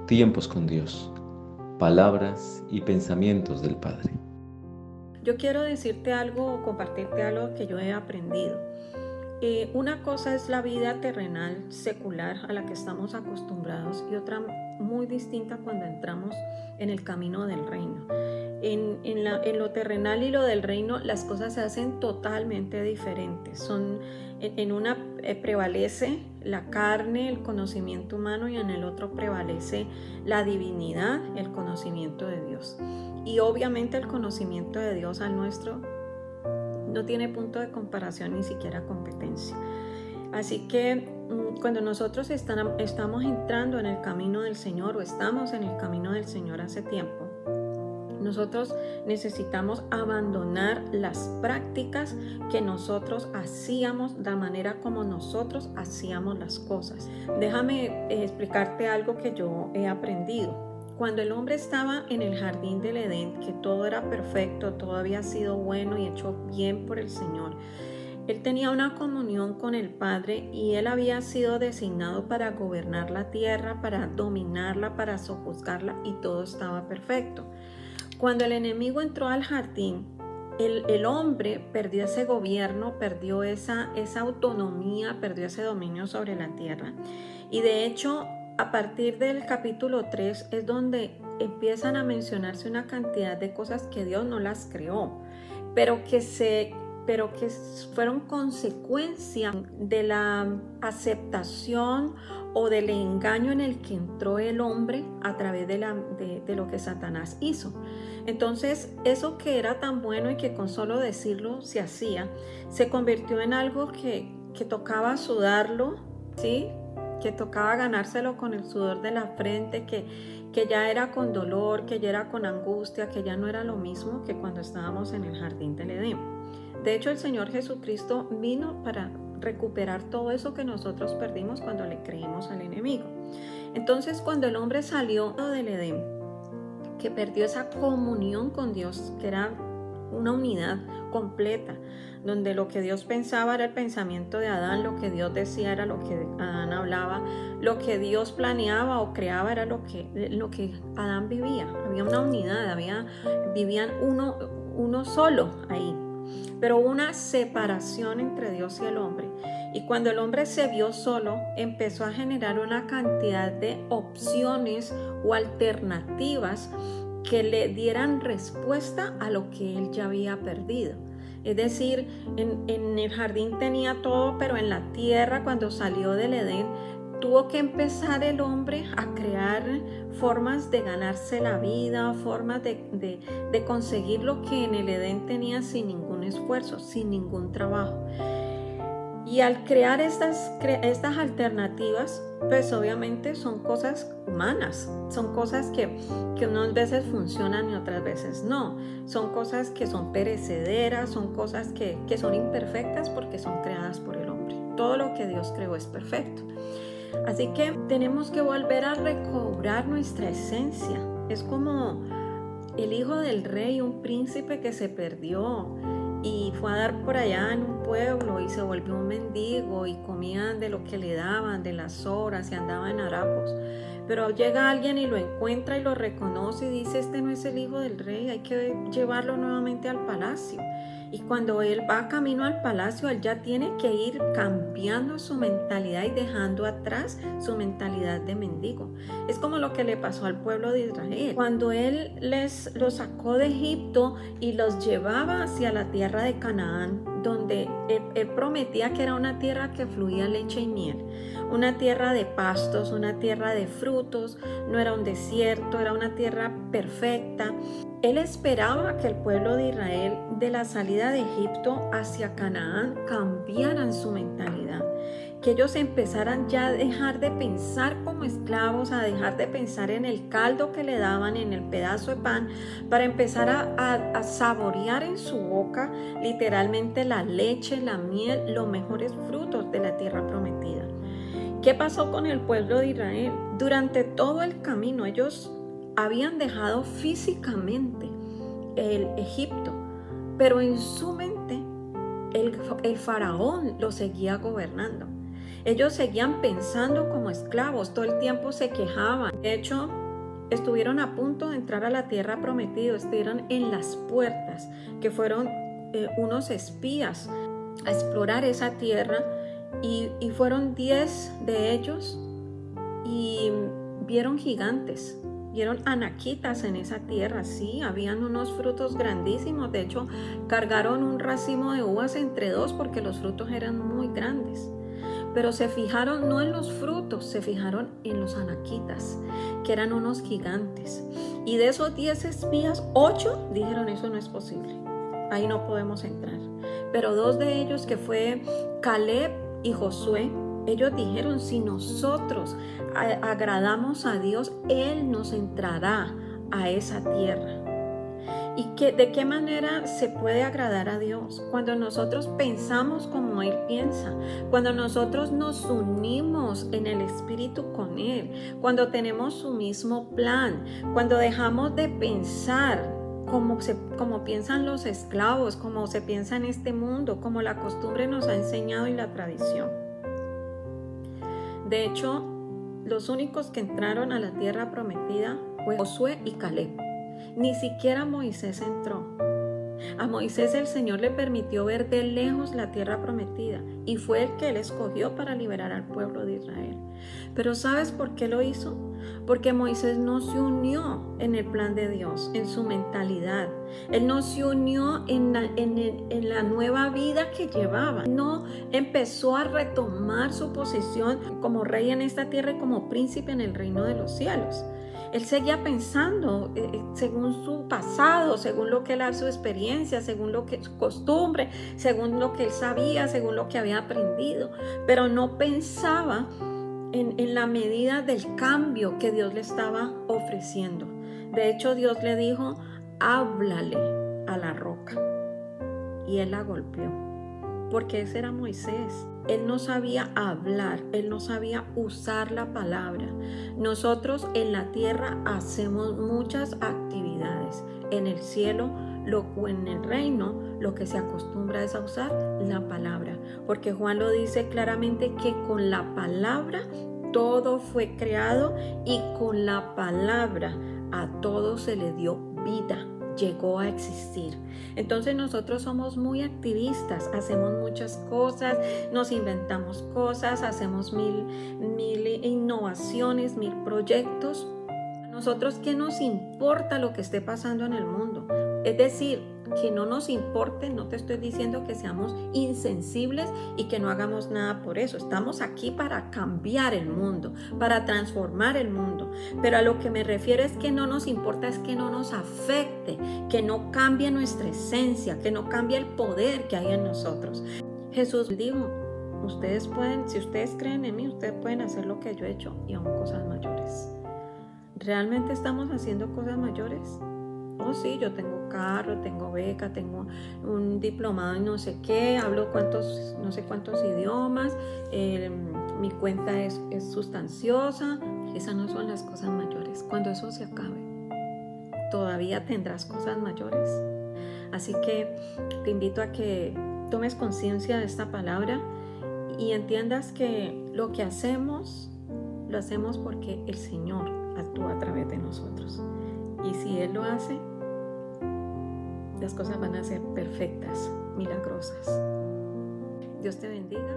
Tiempos con Dios. Palabras y pensamientos del Padre. Yo quiero decirte algo o compartirte algo que yo he aprendido. Una cosa es la vida terrenal, secular, a la que estamos acostumbrados, y otra muy distinta cuando entramos en el camino del reino. En lo terrenal y lo del reino, las cosas se hacen totalmente diferentes. En una prevalece la carne, el conocimiento humano, y en el otro prevalece la divinidad, el conocimiento de Dios. Y obviamente el conocimiento de Dios al nuestro no tiene punto de comparación, ni siquiera competencia. Así que cuando nosotros estamos entrando en el camino del Señor, o estamos en el camino del Señor hace tiempo, nosotros necesitamos abandonar las prácticas que nosotros hacíamos, la manera como nosotros hacíamos las cosas. Déjame explicarte algo que yo he aprendido. Cuando el hombre estaba en el jardín del Edén, que todo era perfecto, todo había sido bueno y hecho bien por el Señor, él tenía una comunión con el Padre y él había sido designado para gobernar la tierra, para dominarla, para sojuzgarla, y todo estaba perfecto. Cuando el enemigo entró al jardín, el hombre perdió ese gobierno, perdió esa autonomía, perdió ese dominio sobre la tierra. Y de hecho, a partir del capítulo 3 es donde empiezan a mencionarse una cantidad de cosas que Dios no las creó, pero que fueron consecuencia de la aceptación o del engaño en el que entró el hombre a través de lo que Satanás hizo. Entonces, eso que era tan bueno y que con solo decirlo se hacía, se convirtió en algo que tocaba sudarlo, ¿sí? Que tocaba ganárselo con el sudor de la frente, que ya era con dolor, que ya era con angustia, que ya no era lo mismo que cuando estábamos en el jardín del Edén. De hecho, el Señor Jesucristo vino para recuperar todo eso que nosotros perdimos cuando le creímos al enemigo. Entonces, cuando el hombre salió del Edén, que perdió esa comunión con Dios, que era una unidad completa, donde lo que Dios pensaba era el pensamiento de Adán, lo que Dios decía era lo que Adán hablaba, lo que Dios planeaba o creaba era lo que Adán vivía. Había una unidad, vivían uno solo ahí. Pero hubo una separación entre Dios y el hombre. Y cuando el hombre se vio solo, empezó a generar una cantidad de opciones o alternativas que le dieran respuesta a lo que él ya había perdido. Es decir, en el jardín tenía todo, pero en la tierra, cuando salió del Edén, tuvo que empezar el hombre a crear formas de ganarse la vida, formas de conseguir lo que en el Edén tenía sin ningún esfuerzo, sin ningún trabajo. Y al crear estas alternativas, pues obviamente son cosas humanas, son cosas que unas veces funcionan y otras veces no, son cosas que son perecederas, son cosas que son imperfectas porque son creadas por el hombre. Todo lo que Dios creó es perfecto. Así que tenemos que volver a recobrar nuestra esencia. Es como el hijo del rey, un príncipe que se perdió y fue a dar por allá en un pueblo y se volvió un mendigo y comía de lo que le daban, de las sobras, y andaba en harapos. Pero llega alguien y lo encuentra y lo reconoce y dice: este no es el hijo del rey, hay que llevarlo nuevamente al palacio. Y cuando él va camino al palacio, él ya tiene que ir cambiando su mentalidad y dejando atrás su mentalidad de mendigo. Es como lo que le pasó al pueblo de Israel. Cuando él los sacó de Egipto y los llevaba hacia la tierra de Canaán, donde él prometía que era una tierra que fluía leche y miel, una tierra de pastos, una tierra de frutos, no era un desierto, era una tierra perfecta. Él esperaba que el pueblo de Israel, de la salida de Egipto hacia Canaán, cambiaran su mentalidad, que ellos empezaran ya a dejar de pensar como esclavos, a dejar de pensar en el caldo que le daban, en el pedazo de pan, para empezar a saborear en su boca literalmente la leche, la miel, los mejores frutos de la tierra prometida. ¿Qué pasó con el pueblo de Israel? Durante todo el camino ellos habían dejado físicamente el Egipto, pero en su mente el faraón lo seguía gobernando. Ellos seguían pensando como esclavos, todo el tiempo se quejaban. De hecho, estuvieron a punto de entrar a la tierra prometida, estuvieron en las puertas, que fueron unos espías a explorar esa tierra, y fueron 10 de ellos y vieron gigantes. Vieron anaquitas en esa tierra, sí, habían unos frutos grandísimos. De hecho, cargaron un racimo de uvas entre dos porque los frutos eran muy grandes. Pero se fijaron no en los frutos, se fijaron en los anaquitas, que eran unos gigantes. Y de esos 10 espías, 8 dijeron: eso no es posible, ahí no podemos entrar. Pero 2 de ellos, que fue Caleb y Josué, ellos dijeron: si nosotros agradamos a Dios, Él nos entrará a esa tierra. ¿Y de qué manera se puede agradar a Dios? Cuando nosotros pensamos como Él piensa, cuando nosotros nos unimos en el Espíritu con Él, cuando tenemos su mismo plan, cuando dejamos de pensar como piensan los esclavos, como se piensa en este mundo, como la costumbre nos ha enseñado y la tradición. De hecho, los únicos que entraron a la tierra prometida fue Josué y Caleb. Ni siquiera Moisés entró. A Moisés el Señor le permitió ver de lejos la tierra prometida y fue el que él escogió para liberar al pueblo de Israel. Pero ¿sabes por qué lo hizo? Porque Moisés no se unió en el plan de Dios, en su mentalidad. Él no se unió en la nueva vida que llevaba. No empezó a retomar su posición como rey en esta tierra y como príncipe en el reino de los cielos. Él seguía pensando según su pasado, según lo que era su experiencia, según lo que su costumbre, según lo que él sabía, según lo que había aprendido, pero no pensaba en la medida del cambio que Dios le estaba ofreciendo. De hecho, Dios le dijo: háblale a la roca, y él la golpeó, porque ese era Moisés. Él no sabía hablar, él no sabía usar la palabra. Nosotros en la tierra hacemos muchas actividades. En el cielo o en el reino, lo que se acostumbra es a usar la palabra. Porque Juan lo dice claramente, que con la palabra todo fue creado y con la palabra a todo se le dio vida. Llegó a existir. Entonces nosotros somos muy activistas, hacemos muchas cosas, nos inventamos cosas, hacemos mil innovaciones, 1000 proyectos. A nosotros, ¿qué nos importa lo que esté pasando en el mundo? Es decir, que no nos importe, no te estoy diciendo que seamos insensibles y que no hagamos nada por eso. Estamos aquí para cambiar el mundo, para transformar el mundo. Pero a lo que me refiero es que no nos importa, es que no nos afecte, que no cambie nuestra esencia, que no cambie el poder que hay en nosotros. Jesús dijo: ustedes pueden, si ustedes creen en mí, ustedes pueden hacer lo que yo he hecho y aún cosas mayores. ¿Realmente estamos haciendo cosas mayores? Oh, sí, yo tengo carro, tengo beca, tengo un diplomado en no sé qué, hablo no sé cuántos idiomas, mi cuenta es sustanciosa. Esas no son las cosas mayores. Cuando eso se acabe, todavía tendrás cosas mayores. Así que te invito a que tomes conciencia de esta palabra y entiendas que lo que hacemos, lo hacemos porque el Señor actúa a través de nosotros. Y si Él lo hace, las cosas van a ser perfectas, milagrosas. Dios te bendiga.